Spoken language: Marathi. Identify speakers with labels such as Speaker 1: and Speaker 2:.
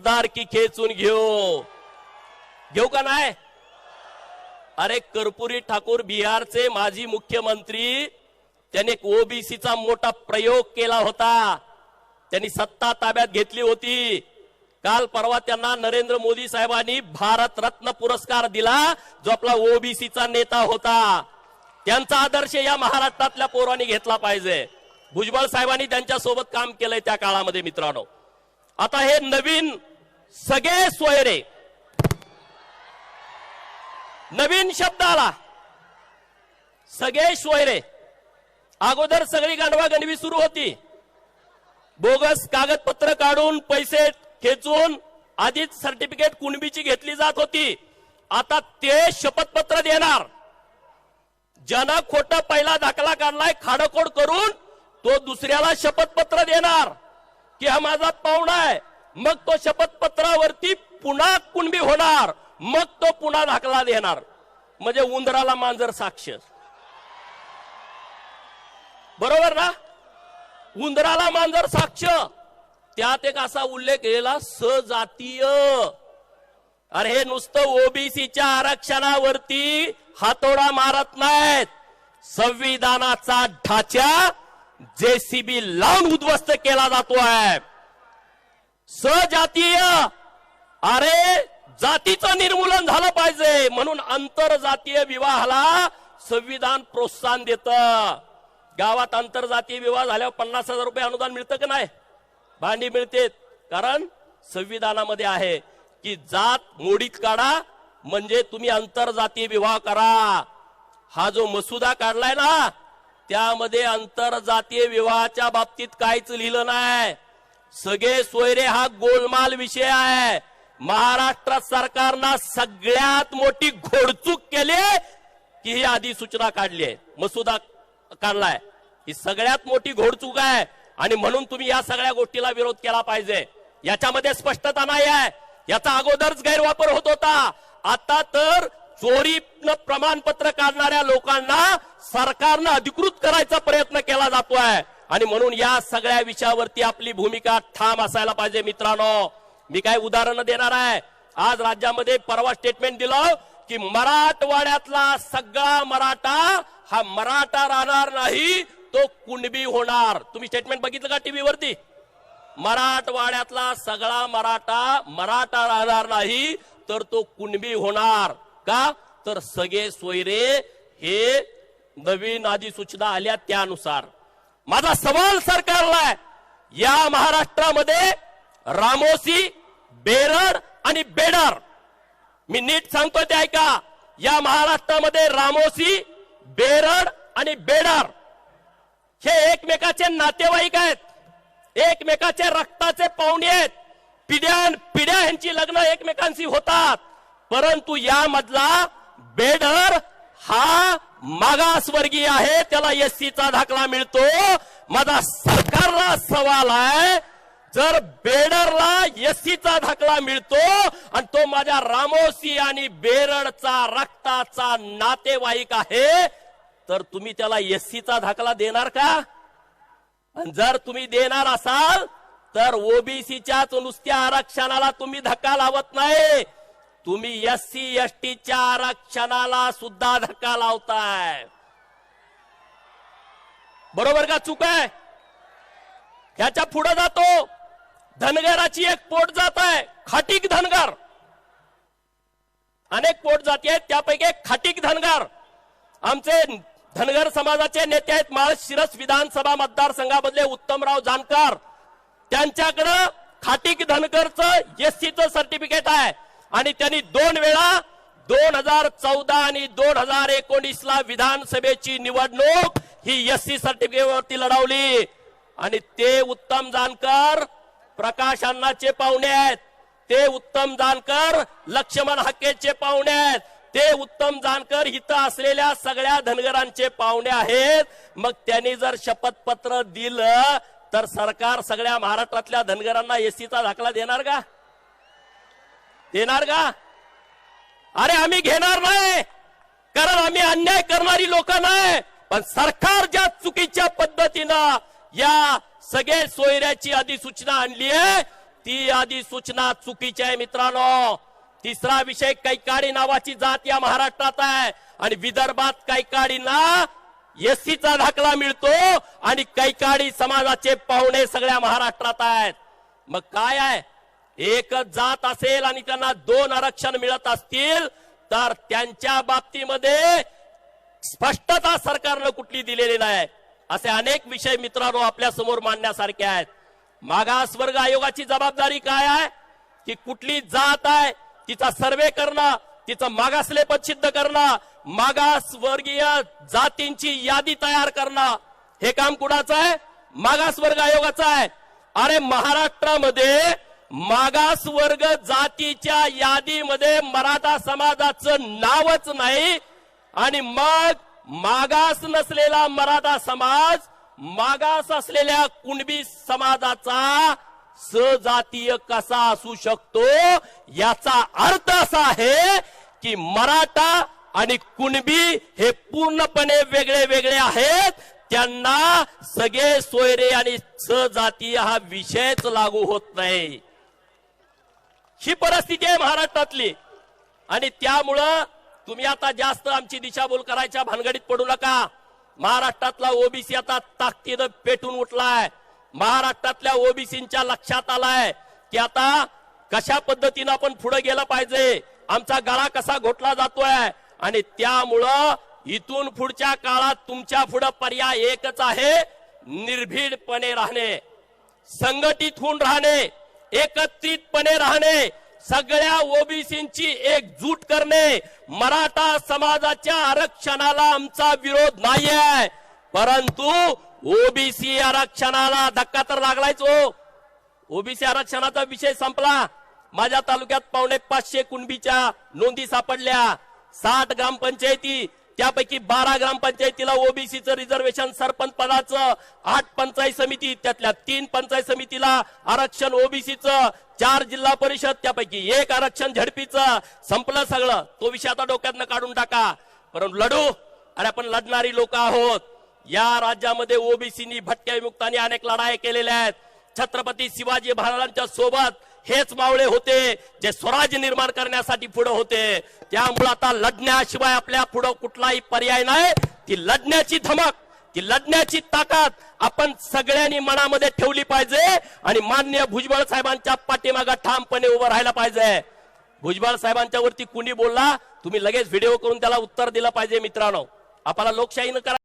Speaker 1: आमदारकी खेचून घेऊ का नाही? अरे कर्पूरी ठाकूर बिहारचे माजी मुख्यमंत्री, त्यांनी ओबीसीचा मोठा प्रयोग केला होता. त्यांनी सत्ता ताब्यात घेतली होती. काल परवा त्यांना नरेंद्र मोदी साहेबांनी भारत रत्न पुरस्कार दिला, जो आपला ओबीसीचा नेता होता. त्यांचा आदर्श या महाराष्ट्रातल्या पोरांनी घेतला पाहिजे. भुजबळ साहेबांनी त्यांच्या सोबत काम केलंय त्या काळामध्ये. मित्रांनो, आता हे नवीन सगळे सोयरे, नवीन शब्द आला, सगळे सोयरे. अगोदर सगळी गांडवागंडवी सुरू होती. बोगस कागदपत्र काढून पैसे खेचून आधीच सर्टिफिकेट कुणबीची घेतली जात होती. आता ते शपथपत्र देणार. ज्यानं खोटं पहिला दाखला काढलाय खाडखोड करून, तो दुसऱ्याला शपथपत्र देणार की हा माझा पाहुणा आहे. मग तो शपथपत्रावरती पुन्हा कुणबी होणार, मग तो पुन्हा दाखला देणार. म्हणजे उंदराला मांजर साक्ष. बरोबर ना? उंदराला मांजर साक्ष. त्यात एक असा उल्लेख केला, सजातीय. अरे हे नुसतं ओबीसीच्या आरक्षणावरती हातोडा मारत नाहीत. संविधानाचा ढाचा जेसीबी लावून उद्ध्वस्त केला जातोय. सजातीय. अरे जातीचं निर्मूलन झालं पाहिजे, म्हणून आंतरजातीय विवाहाला संविधान प्रोत्साहन देतं. गावात आंतरजातीय विवाह झाल्यावर 50,000 रुपये अनुदान मिळतं का नाही? भांडी मिळते. कारण संविधानामध्ये आहे की जात मोडीत काढा, म्हणजे तुम्ही आंतरजातीय विवाह करा. हा जो मसुदा काढलाय ना, त्यामध्ये आंतरजातीय विवाहाच्या बाबतीत काहीच लिहिलं नाही. सगळे सोयरे हा गोलमाल विषय आहे. महाराष्ट्र सरकारनं सगळ्यात मोठी घोडचूक केली की ही अधिसूचना काढली आहे, मसुदा काढलाय. ही सगळ्यात मोठी घोडचूक आहे. आणि म्हणून तुम्ही या सगळ्या गोष्टीला विरोध केला पाहिजे. याच्यामध्ये स्पष्टता नाही आहे. याचा अगोदरच गैरवापर होत होता. आता तर चोरीनं प्रमाणपत्र काढणाऱ्या लोकांना सरकारनं अधिकृत करायचा प्रयत्न केला जातोय. आणि म्हणून या सगळ्या विषयावरती आपली भूमिका ठाम असायला पाहिजे. मित्रांनो, मी काय उदाहरण देणार आहे. आज राज्यामध्ये परवा स्टेटमेंट दिलं की मराठवाड्यातला सगळा मराठा हा मराठा राहणार नाही, तो कुणबी होणार. तुम्ही स्टेटमेंट बघितलं का टीव्ही वरती? मराठवाड्यातला सगळा मराठा राहणार नाही, तर तो कुणबी होणार. का? तर सगळे सोयरे हे नवीन अधिसूचना आल्या त्यानुसार. माझा सवाल सरकारला आहे, या महाराष्ट्रामध्ये रामोसी, बेरड आणि बेडर, मी नीट सांगतोय ते ऐका. या महाराष्ट्रामध्ये रामोसी, बेरड आणि बेडर हे एकमेकाचे नातेवाईक आहेत, एकमेकाचे रक्ताचे पाहुणे आहेत. पिढ्या यांची लग्न एकमेकांशी होतात. परंतु यामधला बेडर हा मागासवर्गीय आहे, त्याला एससीचा दाखला मिळतो. माझा सरकारला सवाल आहे, जर बेडरला एससीचा दाखला मिळतो आणि तो माझ्या रामोसी आणि बेरडचा रक्ताचा नातेवाईक आहे, तर तुम्ही त्याला एससीचा दाखला देणार का? आणि जर तुम्ही देणार असाल तर ओबीसीच्याच नुसत्या आरक्षणाला तुम्ही धक्का लावत नाही, तुम्ही एससी एसटीच्या आरक्षणाला सुद्धा धक्का लावताय. बरोबर का चूक आहे? ह्याच्या पुढे जातो. धनगराची एक पोट जात आहे, खाटीक धनगर. अनेक पोट जाती आहेत, त्यापैकी एक खाटीक धनगर. आमचे धनगर समाजाचे नेते आहेत माळशिरस विधानसभा मतदारसंघामधले उत्तमराव जानकर. त्यांच्याकडे खाटीक धनगरचं एससीचं सर्टिफिकेट आहे आणि त्यांनी 2 वेळा 2014 आणि 2019ला विधानसभेची निवडणूक ही एससी सर्टिफिकेटवरती लढवली. आणि ते उत्तम जानकर प्रकाश अण्णाचे पाहुणे आहेत. ते उत्तम जानकर लक्ष्मण हाकेचे पाहुणे आहेत. ते उत्तम जानकर इथं असलेल्या सगळ्या धनगरांचे पाहुणे आहेत. मग त्यांनी जर शपथपत्र दिलं तर सरकार सगळ्या महाराष्ट्रातल्या धनगरांना एससीचा दाखला देणार का? देणार का? अरे आम्ही घेणार नाही, कारण आम्ही अन्याय करणारी लोक नाही. पण सरकार ज्या चुकीच्या पद्धतीनं या सगळे सोयऱ्याची अधिसूचना आणली आहे, ती अधिसूचना चुकीची आहे मित्रांनो. तिसरा विषय, कैकाडी नावाची जात या महाराष्ट्रात आहे आणि विदर्भात कैकाडींना एससीचा दाखला मिळतो आणि कैकाडी समाजाचे पाहुणे सगळ्या महाराष्ट्रात आहेत. मग काय आहे, एकच जात असेल आणि त्यांना 2 आरक्षण मिळत असतील तर त्यांच्या बाबतीमध्ये स्पष्टता सरकारनं कुठली दिलेली नाही. असे अनेक विषय मित्रांनो आपल्या समोर मांडण्यासारखे आहेत. मागासवर्ग आयोगाची जबाबदारी काय आहे की कुठली जात आहे तिचा सर्वे करणं, तिचं मागासलेपद सिद्ध करणं, मागासवर्गीय जातींची यादी तयार करणं, हे काम कुणाचं आहे? मागासवर्ग आयोगाचं आहे. अरे महाराष्ट्रामध्ये मागासवर्ग जातीच्या यादीमध्ये मराठा समाजाचं नावच नाही आणि मग मागास नसलेला मराठा समाज मागास असलेल्या कुणबी समाजाचा सजातीय कसा असू शकतो? याचा अर्थ असा आहे की मराठा आणि कुणबी हे पूर्णपणे वेगळे वेगळे आहेत. त्यांना सगळे सोयरे आणि सजातीय हा विषयच लागू होत नाही. ही परिस्थिती आहे महाराष्ट्रातली आणि त्यामुळं तुम्ही आता जास्त आमची दिशाभूल करायच्या भानगडीत पडू नका. महाराष्ट्रातला ओबीसी आता ताकदीनं पेटून उठलाय. महाराष्ट्रातल्या ओबीसींच्या लक्षात आलाय की आता कशा पद्धतीनं आपण पुढे गेलं पाहिजे, आमचा गळा कसा घोटला जातोय आणि त्यामुळं इथून पुढच्या काळात तुमच्या पुढे पर्याय एकच आहे, निर्भीडपणे राहणे, संघटित होऊन राहणे, एकत्रितपणे राहणे, सगळ्या ओबीसींची एकजूट करणे. मराठा समाजाच्या आरक्षणाला आमचा विरोध नाहीये, परंतु ओबीसी आरक्षणाला धक्का तर लागलायच हो. ओबीसी आरक्षणाचा विषय संपला. माझ्या तालुक्यात 550 कुणबीच्या नोंदी सापडल्या. 60 ग्रामपंचायती, त्यापैकी 12 ग्रामपंचायतीला ओबीसीचं रिझर्वेशन सरपंच पदाचं, 8 पंचायत समिती, त्यातल्या 3 पंचायत समितीला आरक्षण ओबीसीचं, 4 जिल्हा परिषद, त्यापैकी 1 आरक्षण झडपीचं. संपलं सगळं. तो विषय आता डोक्यातनं काढून टाका. परंतु लढू, आणि आपण लढणारी लोक आहोत. या राज्यामध्ये ओबीसीनी भटक्या विमुक्तांनी अनेक लढाई केलेल्या आहेत. छत्रपती शिवाजी महाराजांच्या सोबत हेच मावळे होते जे स्वराज्य निर्माण करण्यासाठी पुढे होते. त्यामुळे आता लढण्याशिवाय आपल्या पुढे कुठलाही पर्याय नाही. ती लढण्याची धमक, ती लढण्याची ताकद आपण सगळ्यांनी मनामध्ये ठेवली पाहिजे आणि माननीय भुजबळ साहेबांच्या पाठीमागे ठामपणे उभं राहायला पाहिजे. भुजबळ साहेबांच्या वरती कुणी बोलला, तुम्ही लगेच व्हिडिओ करून त्याला उत्तर दिलं पाहिजे. मित्रांनो, आपल्याला लोकशाहीनं करा.